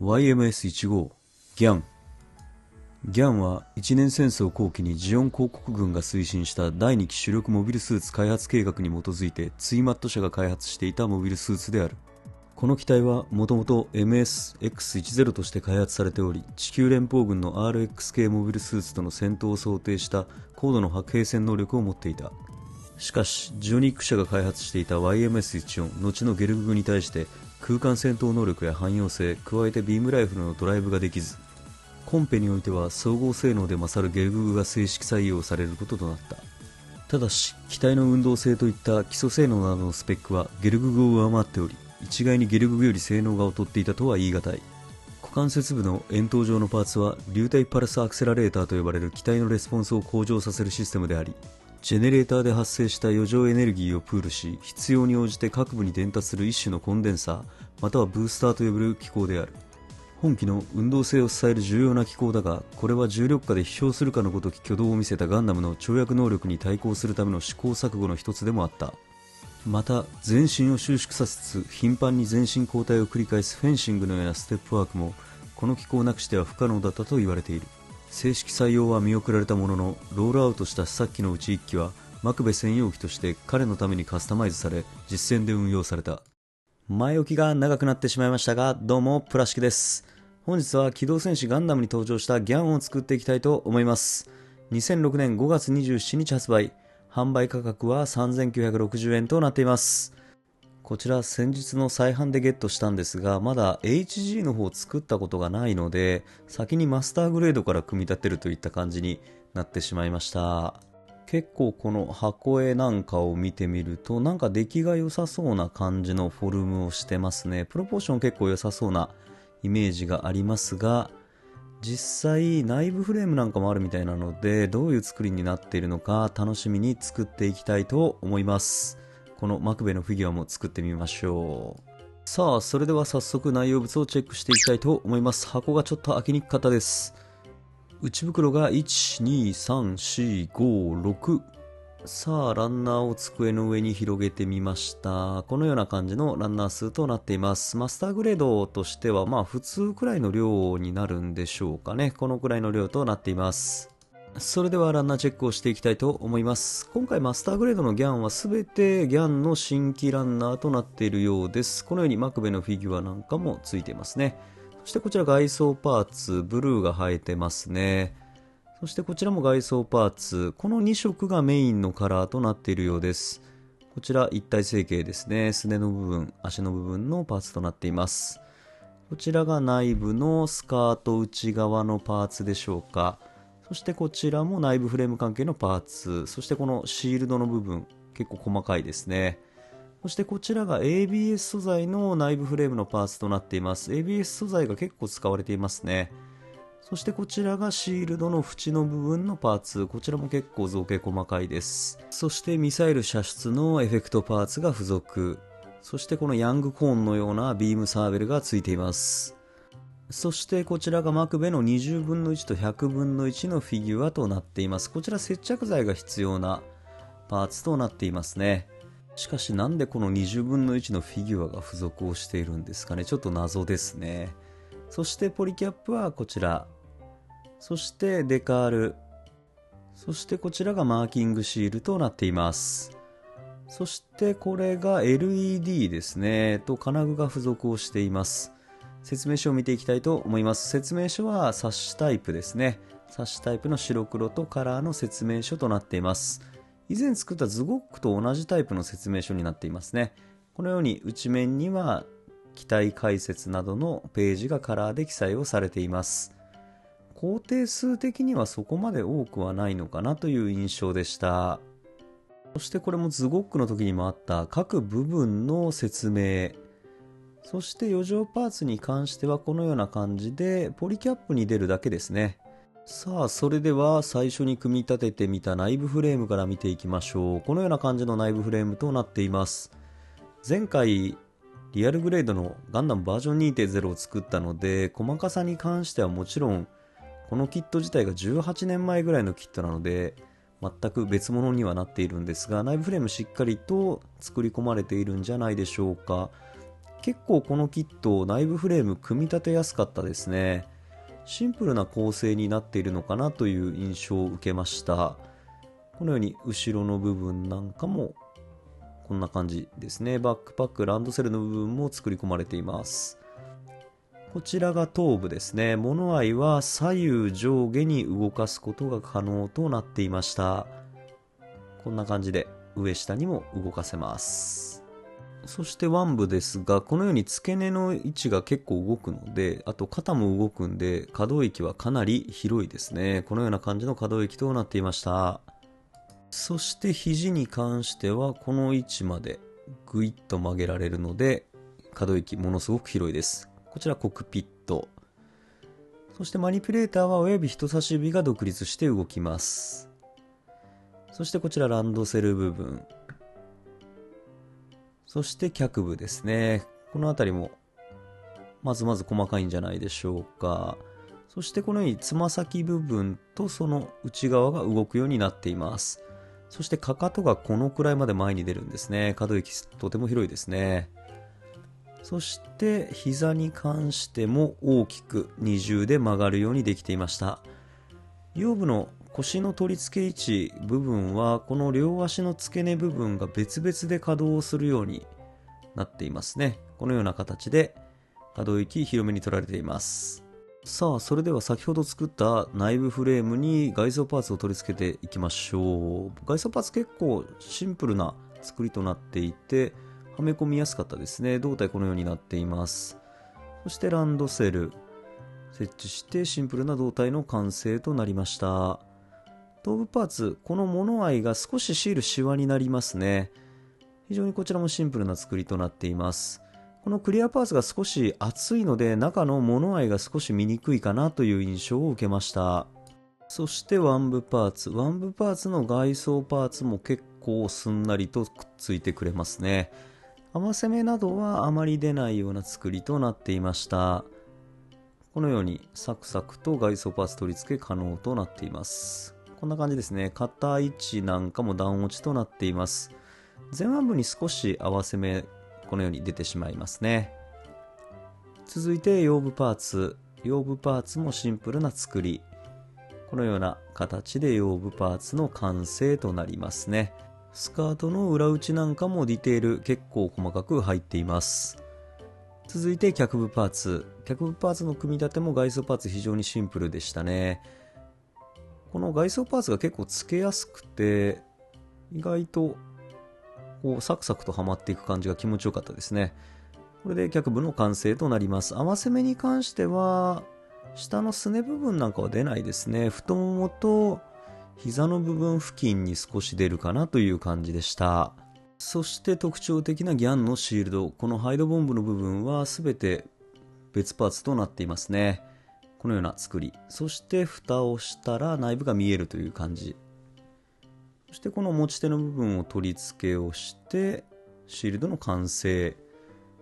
YMS15 ギャン。ギャンは一年戦争後期にジオン公国軍が推進した第2期主力モビルスーツ開発計画に基づいてツイマット社が開発していたモビルスーツである。この機体はもともと MSX10 として開発されており、地球連邦軍の RX 系モビルスーツとの戦闘を想定した高度の白兵戦能力を持っていた。しかしジオニック社が開発していた YMS14 後のゲルググに対して空間戦闘能力や汎用性、加えてビームライフルのドライブができず、コンペにおいては総合性能で勝るゲルググが正式採用されることとなった。ただし機体の運動性といった基礎性能などのスペックはゲルググを上回っており、一概にゲルググより性能が劣っていたとは言い難い。股関節部の円筒状のパーツは流体パルスアクセラレーターと呼ばれる機体のレスポンスを向上させるシステムであり、ジェネレーターで発生した余剰エネルギーをプールし、必要に応じて各部に伝達する一種のコンデンサーまたはブースターと呼ばれる機構である。本機の運動性を支える重要な機構だが、これは重力下で飛翔するかのごとき挙動を見せたガンダムの跳躍能力に対抗するための試行錯誤の一つでもあった。また全身を収縮させつつ頻繁に全身交代を繰り返すフェンシングのようなステップワークもこの機構なくしては不可能だったと言われている。正式採用は見送られたものの、ロールアウトした試作機のうち1機はマクベ専用機として彼のためにカスタマイズされ実戦で運用された。前置きが長くなってしまいましたが、どうもプラシキです。本日は機動戦士ガンダムに登場したギャンを作っていきたいと思います。2006年5月27日発売、販売価格は3960円となっています。こちら先日の再販でゲットしたんですが、まだ HG の方を作ったことがないので、先にマスターグレードから組み立てるといった感じになってしまいました。結構この箱絵なんかを見てみると、なんか出来が良さそうな感じのフォルムをしてますね。プロポーション結構良さそうなイメージがありますが、実際内部フレームなんかもあるみたいなので、どういう作りになっているのか楽しみに作っていきたいと思います。このマクベのフィギュアも作ってみましょう。さあ、それでは早速内容物をチェックしていきたいと思います。箱がちょっと開きにくかったです。内袋が1、2、3、4、5、6。さあ、ランナーを机の上に広げてみました。このような感じのランナー数となっています。マスターグレードとしてはまあ普通くらいの量になるんでしょうかね。このくらいの量となっています。それではランナーチェックをしていきたいと思います。今回マスターグレードのギャンは全てギャンの新規ランナーとなっているようです。このようにマクベのフィギュアなんかもついていますね。そしてこちら外装パーツ、ブルーが生えてますね。そしてこちらも外装パーツ、この2色がメインのカラーとなっているようです。こちら一体成形ですね。すねの部分、足の部分のパーツとなっています。こちらが内部のスカート内側のパーツでしょうか。そしてこちらも内部フレーム関係のパーツ、そしてこのシールドの部分、結構細かいですね。そしてこちらが ABS 素材の内部フレームのパーツとなっています。ABS 素材が結構使われていますね。そしてこちらがシールドの縁の部分のパーツ、こちらも結構造形細かいです。そしてミサイル射出のエフェクトパーツが付属。そしてこのヤングコーンのようなビームサーベルが付いています。そしてこちらがマクベの20分の1と100分の1のフィギュアとなっています。こちら接着剤が必要なパーツとなっていますね。しかしなんでこの20分の1のフィギュアが付属をしているんですかね。ちょっと謎ですね。そしてポリキャップはこちら。そしてデカール。そしてこちらがマーキングシールとなっています。そしてこれが LED ですね。金具が付属をしています。説明書を見ていきたいと思います。説明書は冊子タイプですね。冊子タイプの白黒とカラーの説明書となっています。以前作ったズゴックと同じタイプの説明書になっていますね。このように内面には機体解説などのページがカラーで記載をされています。工程数的にはそこまで多くはないのかなという印象でした。そしてこれもズゴックの時にもあった各部分の説明。そして余剰パーツに関してはこのような感じでポリキャップに出るだけですね。さあ、それでは最初に組み立ててみた内部フレームから見ていきましょう。このような感じの内部フレームとなっています。前回リアルグレードのガンダムバージョン 2.0 を作ったので、細かさに関してはもちろんこのキット自体が18年前ぐらいのキットなので全く別物にはなっているんですが、内部フレームしっかりと作り込まれているんじゃないでしょうか。結構このキット内部フレーム組み立てやすかったですね。シンプルな構成になっているのかなという印象を受けました。このように後ろの部分なんかもこんな感じですね。バックパック、ランドセルの部分も作り込まれています。こちらが頭部ですね。モノアイは左右上下に動かすことが可能となっていました。こんな感じで上下にも動かせます。そして腕部ですが、このように付け根の位置が結構動くので、あと肩も動くんで、可動域はかなり広いですね。このような感じの可動域となっていました。そして肘に関してはこの位置までぐいっと曲げられるので、可動域ものすごく広いです。こちらコックピット。そしてマニピュレーターは親指人差し指が独立して動きます。そしてこちらランドセル部分。そして脚部ですね。この辺りもまず細かいんじゃないでしょうか。そしてこのようにつま先部分とその内側が動くようになっています。そしてかかとがこのくらいまで前に出るんですね。可動域とても広いですね。そして膝に関しても大きく二重で曲がるようにできていました。腰部の腰の取り付け位置部分はこの両足の付け根部分が別々で稼働するようになっていますね。このような形で可動域広めに取られています。さあ、それでは先ほど作った内部フレームに外装パーツを取り付けていきましょう。外装パーツ結構シンプルな作りとなっていて、はめ込みやすかったですね。胴体このようになっています。そしてランドセル設置してシンプルな胴体の完成となりました。頭部パーツ、このモノアイが少しシールシワになりますね。非常にこちらもシンプルな作りとなっています。このクリアパーツが少し厚いので中のモノアイが少し見にくいかなという印象を受けました。そして腕部パーツの外装パーツも結構すんなりとくっついてくれますね。合わせ目などはあまり出ないような作りとなっていました。このようにサクサクと外装パーツ取り付け可能となっています。こんな感じですね。肩位置なんかも段落ちとなっています。前腕部に少し合わせ目このように出てしまいますね。続いて腰部パーツもシンプルな作り。このような形で腰部パーツの完成となりますね。スカートの裏打ちなんかもディテール結構細かく入っています。続いて脚部パーツの組み立ても外装パーツ非常にシンプルでしたね。この外装パーツが結構付けやすくて、意外とこうサクサクとはまっていく感じが気持ちよかったですね。これで脚部の完成となります。合わせ目に関しては下のすね部分なんかは出ないですね。太ももと膝の部分付近に少し出るかなという感じでした。そして特徴的なギャンのシールド、このハイドボンブの部分は全て別パーツとなっていますね。このような作り。そして蓋をしたら内部が見えるという感じ。そしてこの持ち手の部分を取り付けをしてシールドの完成。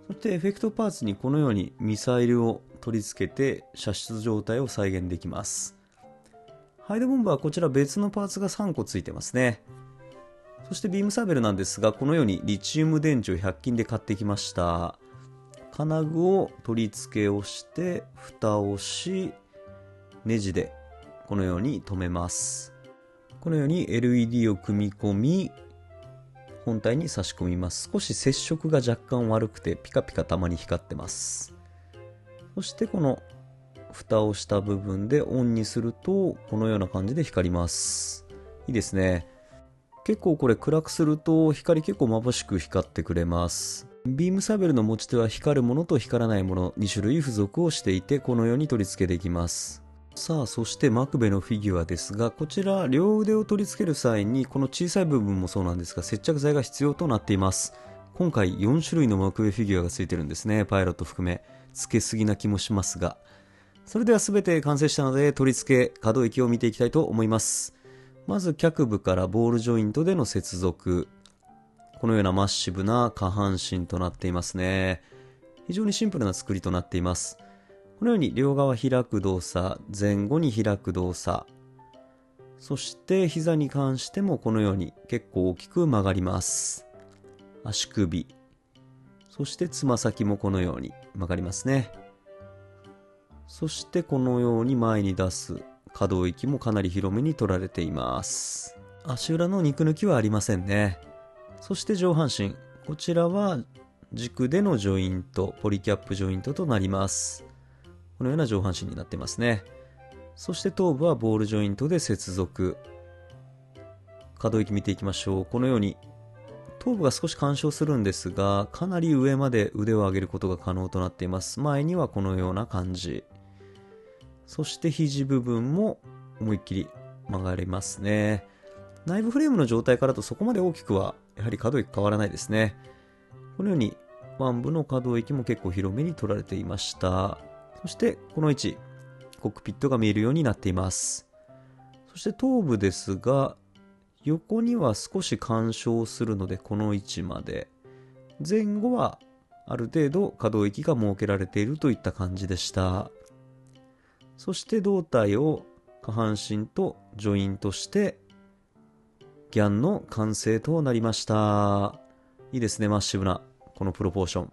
そしてエフェクトパーツにこのようにミサイルを取り付けて射出状態を再現できます。ハイドボンバーはこちら別のパーツが3個ついてますね。そしてビームサーベルなんですが、このようにリチウム電池を100均で買ってきました。金具を取り付けをして蓋をし、ネジでこのように留めます。このように LED を組み込み本体に差し込みます。少し接触が若干悪くてピカピカたまに光ってます。そしてこの蓋をした部分でオンにするとこのような感じで光ります。いいですね。結構これ暗くすると光結構眩しく光ってくれます。ビームサーベルの持ち手は光るものと光らないもの2種類付属をしていてこのように取り付けできます。さあ、そしてマクベのフィギュアですが、こちら両腕を取り付ける際にこの小さい部分もそうなんですが接着剤が必要となっています。今回4種類のマクベフィギュアが付いてるんですね。パイロット含め付けすぎな気もしますが、それでは全て完成したので取り付け可動域を見ていきたいと思います。まず脚部からボールジョイントでの接続。このようなマッシブな下半身となっていますね。非常にシンプルな作りとなっています。このように両側開く動作、前後に開く動作、そして膝に関してもこのように結構大きく曲がります。足首、そしてつま先もこのように曲がりますね。そしてこのように前に出す可動域もかなり広めに取られています。足裏の肉抜きはありませんね。そして上半身、こちらは軸でのジョイント、ポリキャップジョイントとなります。このような上半身になってますね。そして頭部はボールジョイントで接続。可動域見ていきましょう。このように頭部が少し干渉するんですが、かなり上まで腕を上げることが可能となっています。前にはこのような感じ。そして肘部分も思いっきり曲がりますね。内部フレームの状態からとそこまで大きくはやはり可動域変わらないですね。このように腕部の可動域も結構広めに取られていました。そしてこの位置、コックピットが見えるようになっています。そして頭部ですが、横には少し干渉するのでこの位置まで。前後はある程度可動域が設けられているといった感じでした。そして胴体を下半身とジョイントしてギャンの完成となりました。いいですね、マッシブなこのプロポーション。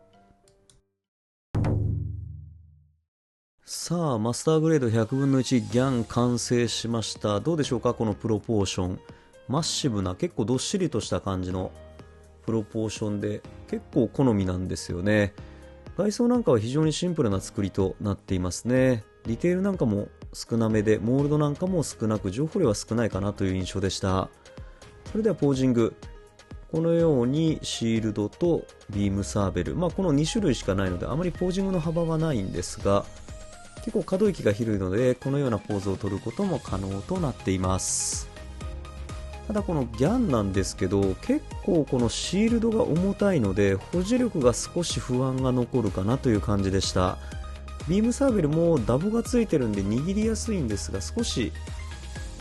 さあ、マスターグレード100分の1ギャン完成しました。どうでしょうか、このプロポーション。マッシブな結構どっしりとした感じのプロポーションで結構好みなんですよね。外装なんかは非常にシンプルな作りとなっていますね。ディテールなんかも少なめで、モールドなんかも少なく、情報量は少ないかなという印象でした。それではポージング。このようにシールドとビームサーベル、この2種類しかないのであまりポージングの幅はないんですが、結構可動域が広いのでこのようなポーズを取ることも可能となっています。ただこのギャンなんですけど、結構このシールドが重たいので保持力が少し不安が残るかなという感じでした。ビームサーベルもダボがついてるんで握りやすいんですが、少し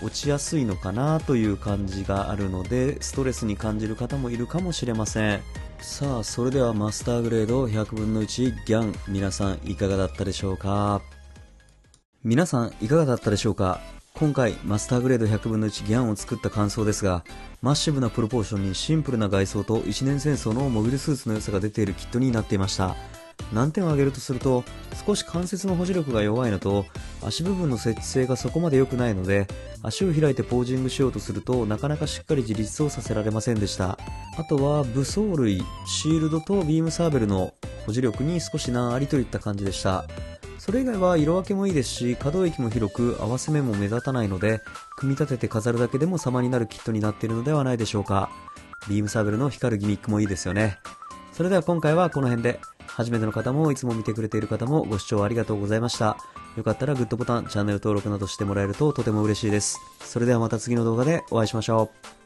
落ちやすいのかなという感じがあるのでストレスに感じる方もいるかもしれません。さあ、それではマスターグレード100分の1ギャン、皆さんいかがだったでしょうか。皆さんいかがだったでしょうか。今回マスターグレード100分の1ギャンを作った感想ですが、マッシブなプロポーションにシンプルな外装と一年戦争のモビルスーツの良さが出ているキットになっていました。難点を挙げるとすると、少し関節の保持力が弱いのと足部分の接地性がそこまで良くないので、足を開いてポージングしようとするとなかなかしっかり自立をさせられませんでした。あとは武装類、シールドとビームサーベルの保持力に少し難ありといった感じでした。それ以外は色分けもいいですし、可動域も広く合わせ目も目立たないので、組み立てて飾るだけでも様になるキットになっているのではないでしょうか。ビームサーベルの光るギミックもいいですよね。それでは今回はこの辺で、初めての方もいつも見てくれている方もご視聴ありがとうございました。よかったらグッドボタン、チャンネル登録などしてもらえるととても嬉しいです。それではまた次の動画でお会いしましょう。